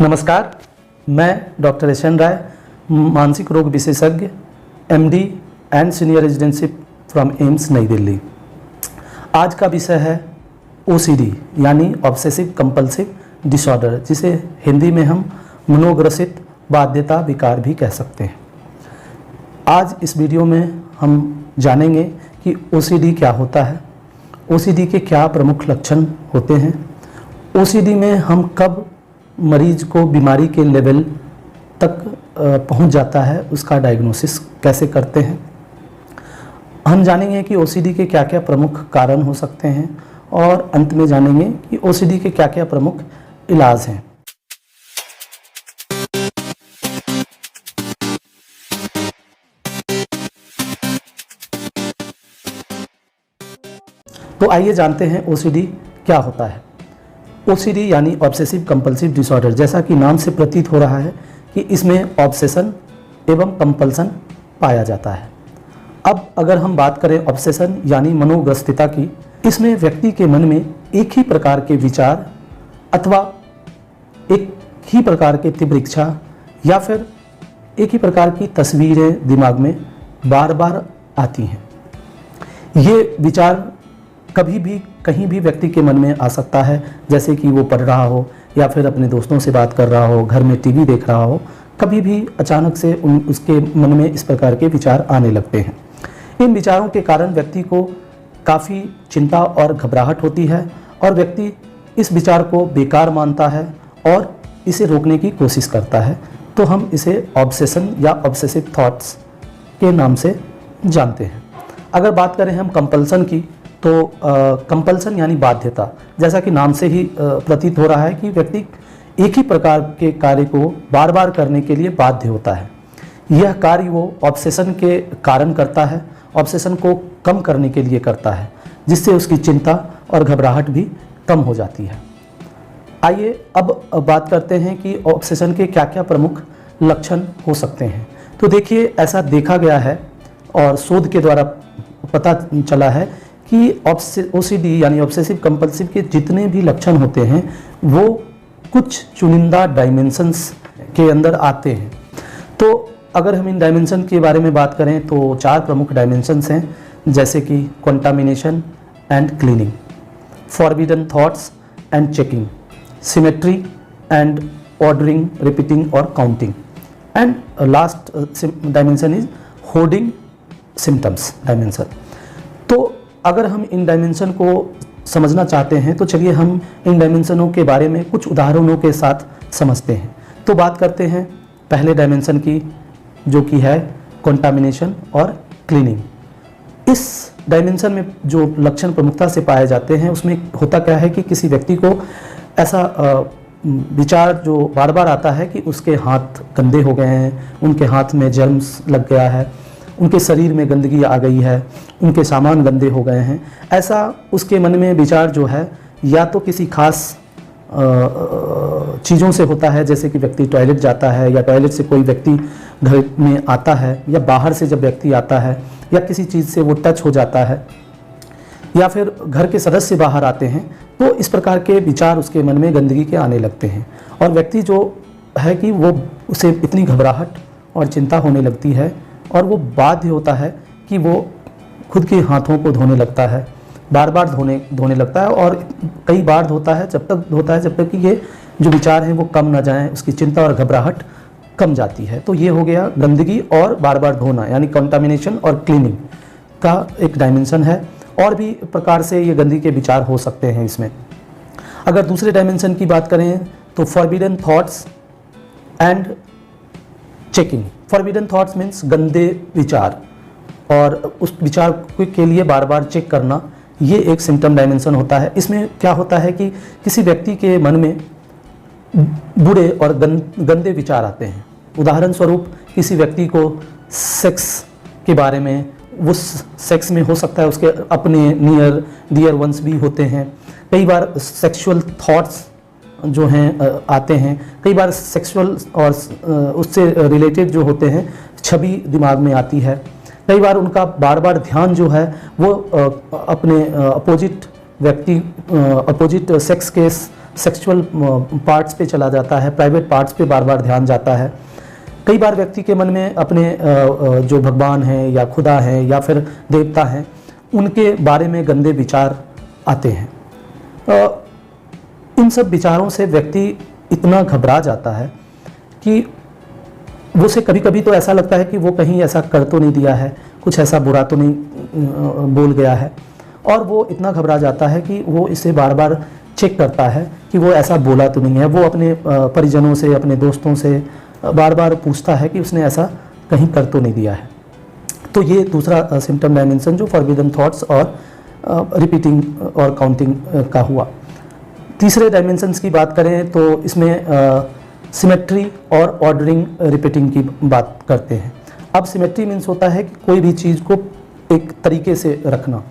नमस्कार, मैं doctor S N राय, मानसिक रोग विशेषज्ञ, MD and senior residentship from AIIMS New Delhi. आज का विषय है ओसीडी यानी ऑब्सेसिव कंपल्सिव डिसऑर्डर, जिसे हिंदी में हम मनोग्रसित बाध्यता विकार भी कह सकते हैं। आज इस वीडियो में हम जानेंगे कि ओसीडी क्या होता है, ओसीडी के क्या प्रमुख लक्षण होते हैं, ओसीडी में हम कब मरीज को बीमारी के लेवल तक पहुंच जाता है, उसका डायग्नोसिस कैसे करते हैं। हम जानेंगे कि ओसीडी के क्या क्या प्रमुख कारण हो सकते हैं और अंत में जानेंगे कि ओसीडी के क्या क्या प्रमुख इलाज हैं। तो आइए जानते हैं ओसीडी क्या होता है। ओसीडी यानी ऑब्सेसिव कंपल्सिव डिसऑर्डर, जैसा कि नाम से प्रतीत हो रहा है कि इसमें ऑब्सेशन एवं कंपल्सन पाया जाता है। अब अगर हम बात करें ऑब्सेशन यानी मनोग्रस्तिता की, इसमें व्यक्ति के मन में एक ही प्रकार के विचार अथवा एक ही प्रकार के तीव्र इच्छा या फिर एक ही प्रकार की तस्वीरें दिमाग में बार बार आती हैं। ये विचार कभी भी कहीं भी व्यक्ति के मन में आ सकता है, जैसे कि वो पढ़ रहा हो या फिर अपने दोस्तों से बात कर रहा हो, घर में टीवी देख रहा हो, कभी भी अचानक से उसके मन में इस प्रकार के विचार आने लगते हैं। इन विचारों के कारण व्यक्ति को काफ़ी चिंता और घबराहट होती है और व्यक्ति इस विचार को बेकार मानता है और इसे रोकने की कोशिश करता है। तो हम इसे ऑब्सेशन या ऑब्सेसिव थॉट्स के नाम से जानते हैं। अगर बात करें हम कंपल्सन की, तो कंपल्सन यानी बाध्यता, जैसा कि नाम से ही प्रतीत हो रहा है कि व्यक्ति एक ही प्रकार के कार्य को बार बार करने के लिए बाध्य होता है। यह कार्य वो ऑब्सेशन के कारण करता है, ऑब्सेशन को कम करने के लिए करता है, जिससे उसकी चिंता और घबराहट भी कम हो जाती है। आइए अब बात करते हैं कि ऑब्सेशन के क्या क्या प्रमुख लक्षण हो सकते हैं। तो देखिए, ऐसा देखा गया है और शोध के द्वारा पता चला है कि ओसीडी यानी ऑब्सेसिव कंपल्सिव के जितने भी लक्षण होते हैं वो कुछ चुनिंदा डायमेंशंस के अंदर आते हैं। तो अगर हम इन डायमेंशन के बारे में बात करें तो 4 प्रमुख डायमेंशंस हैं, जैसे कि contamination and cleaning, forbidden thoughts and checking, symmetry and ordering, repeating और counting, and last dimension is hoarding symptoms dimension. तो अगर हम इन डायमेंशन को समझना चाहते हैं तो चलिए हम इन डायमेंशनों के बारे में कुछ उदाहरणों के साथ समझते हैं। तो बात करते हैं पहले डायमेंशन की, जो कि है कंटामिनेशन और क्लीनिंग। इस डायमेंशन में जो लक्षण प्रमुखता से पाए जाते हैं, उसमें होता क्या है कि किसी व्यक्ति को ऐसा विचार जो बार बार आता है कि उसके हाथ गंदे हो गए हैं, उनके हाथ में जर्म्स लग गया है, उनके शरीर में गंदगी आ गई है, उनके सामान गंदे हो गए हैं। ऐसा उसके मन में विचार जो है या तो किसी खास चीज़ों से होता है, जैसे कि व्यक्ति टॉयलेट जाता है या टॉयलेट से कोई व्यक्ति घर में आता है या बाहर से जब व्यक्ति आता है या किसी चीज़ से वो टच हो जाता है या फिर घर के सदस्य बाहर आते हैं, तो इस प्रकार के विचार उसके मन में गंदगी के आने लगते हैं और व्यक्ति जो है कि वो उसे इतनी घबराहट और चिंता होने लगती है और वो बाध्य होता है कि वो खुद के हाथों को धोने लगता है, बार बार धोने लगता है और कई बार धोता है, जब तक कि ये जो विचार हैं वो कम ना जाएं, उसकी चिंता और घबराहट कम जाती है। तो ये हो गया गंदगी और बार बार धोना यानी कंटामिनेशन और क्लीनिंग का एक डायमेंशन है। और भी प्रकार से ये गंदगी के विचार हो सकते हैं इसमें। अगर दूसरे डायमेंशन की बात करें तो forbidden thoughts and checking. Forbidden thoughts means गंदे विचार और उस विचार के लिए बार बार चेक करना, ये एक सिम्टम डायमेंशन होता है। इसमें क्या होता है कि किसी व्यक्ति के मन में बुरे और गंदे विचार आते हैं। उदाहरण स्वरूप किसी व्यक्ति को सेक्स के बारे में, वो सेक्स में हो सकता है उसके अपने नियर डियर वंस भी होते हैं। कई बार सेक्सुअल थॉट्स जो हैं आते हैं, कई बार सेक्सुअल और उससे रिलेटेड जो होते हैं छवि दिमाग में आती है। कई बार उनका बार बार ध्यान जो है वो अपने अपोजिट सेक्स के सेक्सुअल पार्ट्स पे चला जाता है, प्राइवेट पार्ट्स पे बार बार ध्यान जाता है। कई बार व्यक्ति के मन में अपने जो भगवान हैं या खुदा हैं या फिर देवता हैं उनके बारे में गंदे विचार आते हैं। इन सब विचारों से व्यक्ति इतना घबरा जाता है कि वो से कभी कभी तो ऐसा लगता है कि वो कहीं ऐसा कर तो नहीं दिया है, कुछ ऐसा बुरा तो नहीं बोल गया है, और वो इतना घबरा जाता है कि वो इसे बार बार चेक करता है कि वो ऐसा बोला तो नहीं है। वो अपने परिजनों से, अपने दोस्तों से बार बार पूछता है कि उसने ऐसा कहीं कर तो नहीं दिया है। तो ये दूसरा सिम्टम डायमेंशन जो फॉरबिडन थॉट्स और रिपीटिंग और काउंटिंग का हुआ। तीसरे डायमेंशंस की बात करें तो इसमें सिमेट्री और ऑर्डरिंग रिपीटिंग की बात करते हैं। अब सिमेट्री मीन्स होता है कि कोई भी चीज़ को एक तरीके से रखना,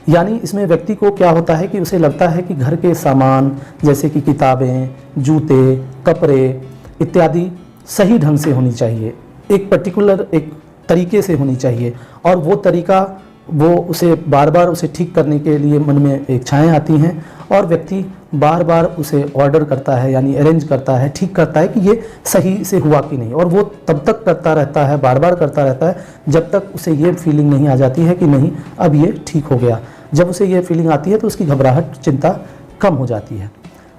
यानी इसमें व्यक्ति को क्या होता है कि उसे लगता है कि घर के सामान जैसे कि किताबें, जूते, कपड़े इत्यादि सही ढंग से होनी चाहिए, एक पर्टिकुलर एक तरीके से होनी चाहिए, और वो तरीका वो उसे बार बार उसे ठीक करने के लिए मन में इच्छाएं आती हैं और व्यक्ति बार बार उसे ऑर्डर करता है, यानी अरेंज करता है, ठीक करता है कि ये सही से हुआ कि नहीं, और वो तब तक करता रहता है, बार बार करता रहता है जब तक उसे ये फीलिंग नहीं आ जाती है कि नहीं अब ये ठीक हो गया। जब उसे ये फीलिंग आती है तो उसकी घबराहट, चिंता कम हो जाती है।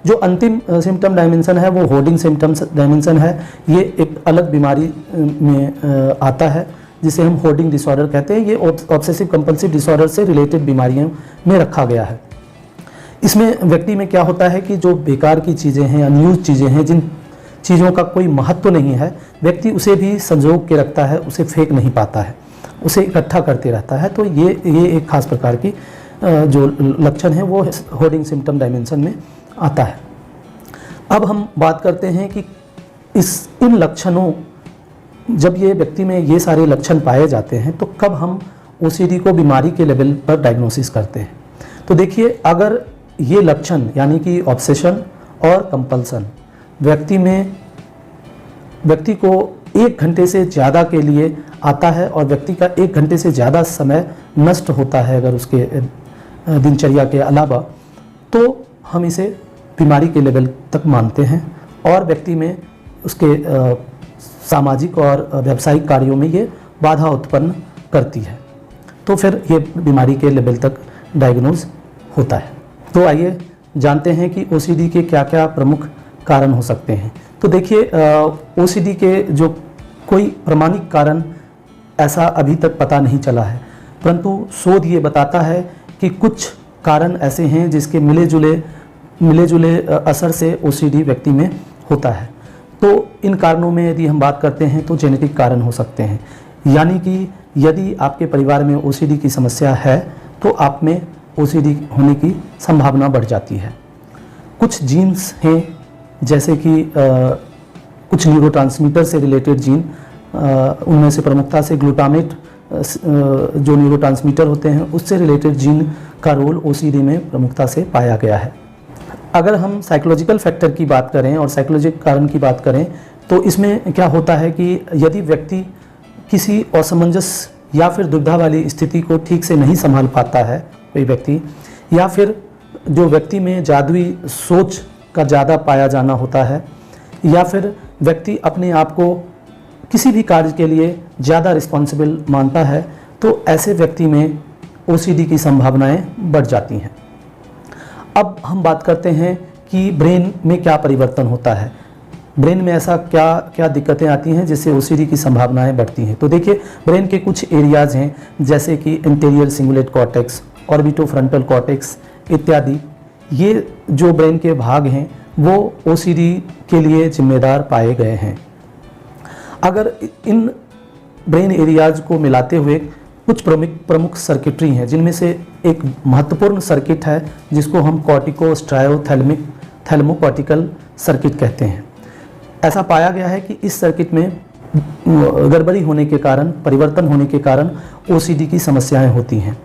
जो अंतिम सिम्टम डायमेंशन है वो होर्डिंग सिम्टम्स डायमेंशन है। ये एक अलग बीमारी में आता है जिसे हम होर्डिंग डिसऑर्डर कहते हैं। ये ऑब्सेसिव कंपल्सिव डिसऑर्डर से रिलेटेड बीमारियों में रखा गया है। इसमें व्यक्ति में क्या होता है कि जो बेकार की चीज़ें हैं, अनयूज चीज़ें हैं, जिन चीज़ों का कोई महत्व नहीं है, व्यक्ति उसे भी संजो के रखता है, उसे फेंक नहीं पाता है, उसे इकट्ठा करते रहता है। तो ये एक खास प्रकार की जो लक्षण है वो होर्डिंग सिम्टम डायमेंशन में आता है। अब हम बात करते हैं कि इन लक्षणों, जब ये व्यक्ति में ये सारे लक्षण पाए जाते हैं तो कब हम ओसीडी को बीमारी के लेवल पर डायग्नोसिस करते हैं। तो देखिए, अगर ये लक्षण यानी कि ऑब्सेशन और कंपल्सन व्यक्ति को 1 घंटे से ज़्यादा के लिए आता है और व्यक्ति का 1 घंटे से ज़्यादा समय नष्ट होता है अगर उसके दिनचर्या के अलावा, तो हम इसे बीमारी के लेवल तक मानते हैं और व्यक्ति में उसके सामाजिक और व्यावसायिक कार्यों में ये बाधा उत्पन्न करती है। तो फिर ये बीमारी के लेवल तक डायग्नोज होता है। तो आइए जानते हैं कि ओसीडी के क्या क्या प्रमुख कारण हो सकते हैं। तो देखिए, ओसीडी के जो कोई प्रमाणिक कारण ऐसा अभी तक पता नहीं चला है, परंतु शोध ये बताता है कि कुछ कारण ऐसे हैं जिसके मिले जुले असर से ओसीडी व्यक्ति में होता है। तो इन कारणों में यदि हम बात करते हैं तो जेनेटिक कारण हो सकते हैं, यानी कि यदि आपके परिवार में ओसीडी की समस्या है तो आप में ओसीडी होने की संभावना बढ़ जाती है। कुछ जीन्स हैं जैसे कि कुछ न्यूरोट्रांसमीटर से रिलेटेड जीन, उनमें से प्रमुखता से ग्लूटामेट जो न्यूरोट्रांसमीटर होते हैं उससे रिलेटेड जीन का रोल ओसीडी में प्रमुखता से पाया गया है। अगर हम साइकोलॉजिकल फैक्टर की बात करें और साइकोलॉजिकल कारण की बात करें तो इसमें क्या होता है कि यदि व्यक्ति किसी असमंजस या फिर दुविधा वाली स्थिति को ठीक से नहीं संभाल पाता है कोई व्यक्ति, या फिर जो व्यक्ति में जादुई सोच का ज़्यादा पाया जाना होता है, या फिर व्यक्ति अपने आप को किसी भी कार्य के लिए ज़्यादा रिस्पॉन्सिबल मानता है, तो ऐसे व्यक्ति में ओसीडी की संभावनाएं बढ़ जाती हैं। अब हम बात करते हैं कि ब्रेन में क्या परिवर्तन होता है, ब्रेन में ऐसा क्या क्या दिक्कतें आती हैं जिससे ओसीडी की संभावनाएं बढ़ती हैं। तो देखिए, ब्रेन के कुछ एरियाज़ हैं जैसे कि interior cingulate cortex, orbitofrontal cortex इत्यादि। ये जो ब्रेन के भाग हैं वो ओसीडी के लिए जिम्मेदार पाए गए हैं। अगर इन ब्रेन एरियाज को मिलाते हुए कुछ प्रमुख सर्किटरी हैं जिनमें से एक महत्वपूर्ण सर्किट है जिसको हम कॉर्टिकोस्ट्रायोथैलेमिक थैलेमोकॉर्टिकल सर्किट कहते हैं। ऐसा पाया गया है कि इस सर्किट में गड़बड़ी होने के कारण, परिवर्तन होने के कारण ओसीडी की समस्याएं होती हैं।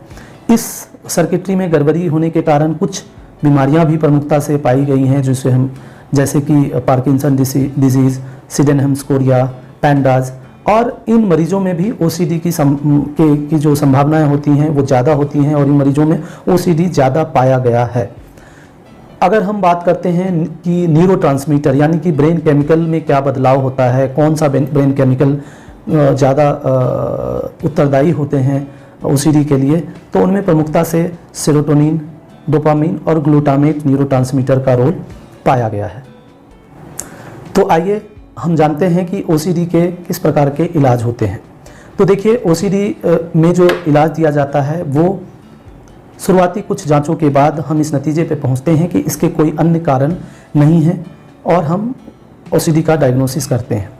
इस सर्किटरी में गड़बड़ी होने के कारण कुछ बीमारियां भी प्रमुखता से पाई गई हैं जिसे हम जैसे कि पार्किंसन डिजीज़, सिडेनहम्स कोरिया, पैंडाज, और इन मरीजों में भी ओसीडी की जो संभावनाएं होती हैं वो ज़्यादा होती हैं और इन मरीजों में ओसीडी ज़्यादा पाया गया है। अगर हम बात करते हैं कि न्यूरोट्रांसमीटर यानी कि ब्रेन केमिकल में क्या बदलाव होता है, कौन सा ब्रेन केमिकल ज़्यादा उत्तरदायी होते हैं ओसीडी के लिए, तो उनमें प्रमुखता से सेरोटोनिन, डोपामिन और ग्लूटामेट न्यूरोट्रांसमीटर का रोल पाया गया है। तो आइए हम जानते हैं कि ओसीडी के किस प्रकार के इलाज होते हैं। तो देखिए, ओसीडी में जो इलाज दिया जाता है वो शुरुआती कुछ जांचों के बाद हम इस नतीजे पे पहुंचते हैं कि इसके कोई अन्य कारण नहीं है और हम ओसीडी का डायग्नोसिस करते हैं।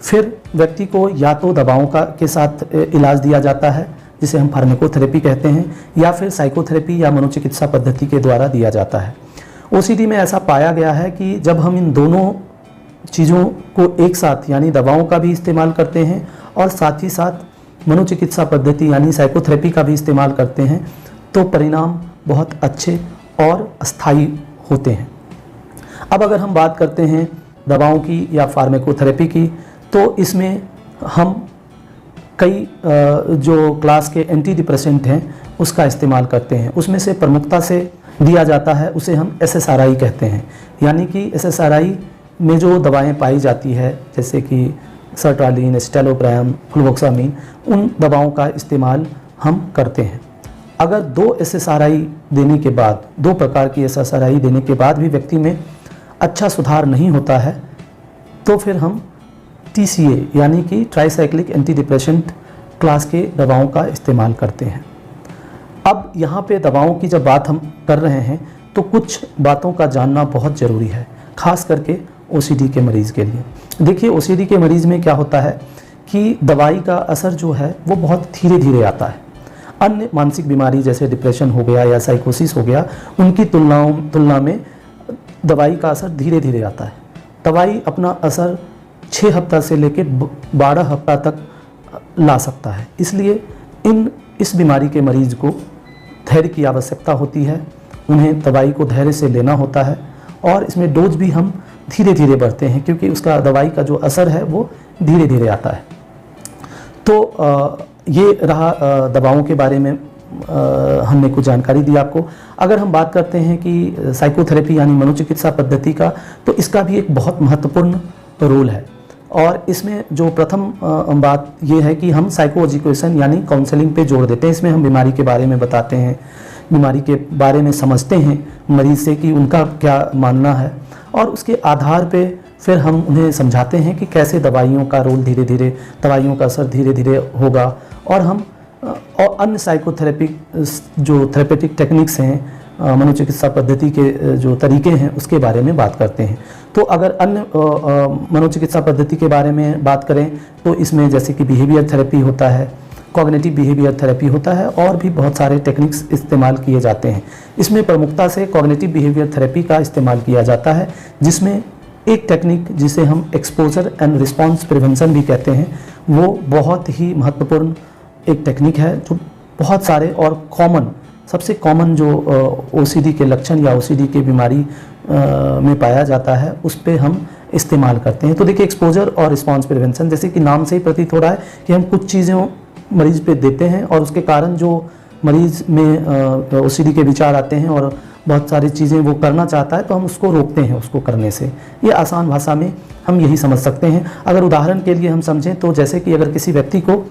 फिर व्यक्ति को या तो दवाओं के साथ इलाज दिया जाता है जिसे हम फार्माकोथेरेपी कहते हैं, या फिर साइकोथेरेपी या मनोचिकित्सा पद्धति के द्वारा दिया जाता है। ओसीडी में ऐसा पाया गया है कि जब हम इन दोनों चीज़ों को एक साथ यानी दवाओं का भी इस्तेमाल करते हैं और साथ ही साथ मनोचिकित्सा पद्धति यानी साइकोथेरेपी का भी इस्तेमाल करते हैं तो परिणाम बहुत अच्छे और अस्थायी होते हैं। अब अगर हम बात करते हैं दवाओं की या फार्माकोथेरेपी की, तो इसमें हम कई जो क्लास के एंटी डिप्रेसेंट हैं उसका इस्तेमाल करते हैं। उसमें से प्रमुखता से दिया जाता है उसे हम SSRI कहते हैं, यानी कि SSRI में जो दवाएं पाई जाती है जैसे कि सर्ट्रालिन, स्टेलोप्राम, फ्लुवोक्सामिन, उन दवाओं का इस्तेमाल हम करते हैं। अगर 2 SSRI देने के बाद, 2 प्रकार की SSRI देने के बाद भी व्यक्ति में अच्छा सुधार नहीं होता है तो फिर हम TCA यानी कि ट्राइसाइक्लिक एंटी डिप्रेसेंट क्लास के दवाओं का इस्तेमाल करते हैं। अब यहाँ पे दवाओं की जब बात हम कर रहे हैं तो कुछ बातों का जानना बहुत ज़रूरी है, खास करके OCD के मरीज़ के लिए। देखिए, OCD के मरीज़ में क्या होता है कि दवाई का असर जो है वो बहुत धीरे धीरे आता है। अन्य मानसिक बीमारी जैसे डिप्रेशन हो गया या साइकोसिस हो गया, उनकी तुलना में दवाई का असर धीरे धीरे आता है। दवाई अपना असर 6 हफ्ता से लेकर 12 हफ्ता तक ला सकता है। इसलिए इस बीमारी के मरीज़ को धैर्य की आवश्यकता होती है, उन्हें दवाई को धैर्य से लेना होता है और इसमें डोज भी हम धीरे धीरे बढ़ते हैं क्योंकि उसका दवाई का जो असर है वो धीरे धीरे आता है। तो ये रहा दवाओं के बारे में हमने कुछ जानकारी दी आपको। अगर हम बात करते हैं कि साइकोथेरेपी यानी मनोचिकित्सा पद्धति का, तो इसका भी एक बहुत महत्वपूर्ण रोल है और इसमें जो प्रथम बात ये है कि हम साइको एजुकेशन यानी काउंसलिंग पे जोड़ देते हैं। इसमें हम बीमारी के बारे में बताते हैं, बीमारी के बारे में समझते हैं मरीज़ से कि उनका क्या मानना है और उसके आधार पे फिर हम उन्हें समझाते हैं कि कैसे दवाइयों का रोल धीरे धीरे, दवाइयों का असर धीरे धीरे होगा और हम और अन्य साइकोथेरेपिक जो थेरेपेटिक टेक्निक्स हैं, मनोचिकित्सा पद्धति के जो तरीके हैं उसके बारे में बात करते हैं। तो अगर अन्य मनोचिकित्सा पद्धति के बारे में बात करें तो इसमें जैसे कि बिहेवियर थेरेपी होता है, कॉग्निटिव बिहेवियर थेरेपी होता है और भी बहुत सारे टेक्निक्स इस्तेमाल किए जाते हैं। इसमें प्रमुखता से कॉग्निटिव बिहेवियर थेरेपी का इस्तेमाल किया जाता है, जिसमें एक टेक्निक जिसे हम एक्सपोजर एंड रिस्पॉन्स प्रिवेंशन भी कहते हैं, वो बहुत ही महत्वपूर्ण एक टेक्निक है जो बहुत सारे और सबसे कॉमन जो OCD के लक्षण या OCD की बीमारी में पाया जाता है उस पे हम इस्तेमाल करते हैं। तो देखिए, एक्सपोजर और रिस्पॉन्स प्रिवेंशन, जैसे कि नाम से ही प्रतीत हो रहा है कि हम कुछ चीज़ें मरीज़ पे देते हैं और उसके कारण जो मरीज़ में OCD के विचार आते हैं और बहुत सारी चीज़ें वो करना चाहता है तो हम उसको रोकते हैं उसको करने से। ये आसान भाषा में हम यही समझ सकते हैं। अगर उदाहरण के लिए हम समझें तो जैसे कि अगर किसी व्यक्ति को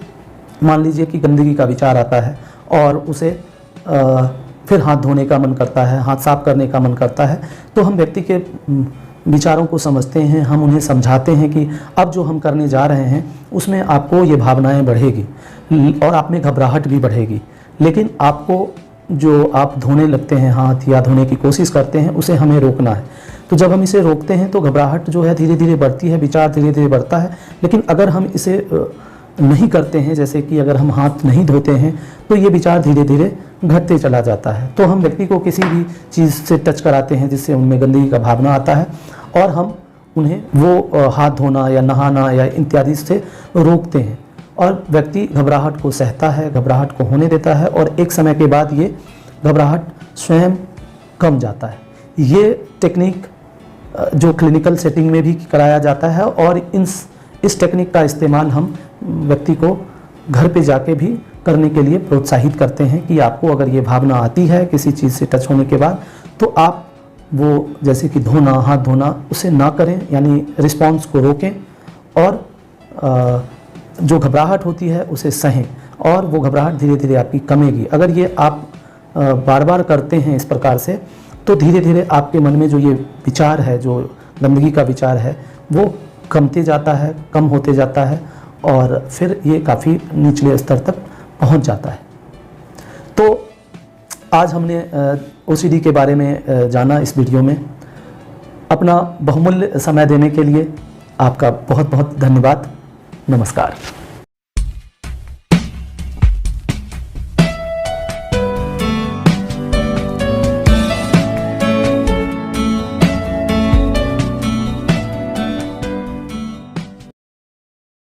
मान लीजिए कि गंदगी का विचार आता है और उसे फिर हाथ धोने का मन करता है, हाथ साफ करने का मन करता है, तो हम व्यक्ति के विचारों को समझते हैं, हम उन्हें समझाते हैं कि अब जो हम करने जा रहे हैं उसमें आपको ये भावनाएं बढ़ेगी और आप में घबराहट भी बढ़ेगी, लेकिन आपको जो आप धोने लगते हैं हाथ या धोने की कोशिश करते हैं उसे हमें रोकना है। तो जब हम इसे रोकते हैं तो घबराहट जो है धीरे धीरे बढ़ती है, विचार धीरे धीरे बढ़ता है। लेकिन अगर हम इसे नहीं करते हैं, जैसे कि अगर हम हाथ नहीं धोते हैं, तो ये विचार धीरे धीरे घटते चला जाता है। तो हम व्यक्ति को किसी भी चीज़ से टच कराते हैं जिससे उनमें गंदगी का भावना आता है और हम उन्हें वो हाथ धोना या नहाना या इत्यादि से रोकते हैं और व्यक्ति घबराहट को सहता है, घबराहट को होने देता है और एक समय के बाद ये घबराहट स्वयं कम जाता है। ये टेक्निक जो क्लिनिकल सेटिंग में भी कराया जाता है और इस टेक्निक का इस्तेमाल हम व्यक्ति को घर पे जाके भी करने के लिए प्रोत्साहित करते हैं कि आपको अगर ये भावना आती है किसी चीज़ से टच होने के बाद तो आप वो जैसे कि धोना, हाथ धोना, उसे ना करें, यानी रिस्पॉन्स को रोकें और जो घबराहट होती है उसे सहें और वो घबराहट धीरे धीरे आपकी कमेगी। अगर ये आप बार बार करते हैं इस प्रकार से, तो धीरे धीरे आपके मन में जो ये विचार है, जो गंदगी का विचार है, वो कमते जाता है, कम होते जाता है और फिर ये काफ़ी निचले स्तर तक पहुंच जाता है। तो आज हमने OCD के बारे में जाना इस वीडियो में। अपना बहुमूल्य समय देने के लिए आपका बहुत बहुत धन्यवाद। नमस्कार।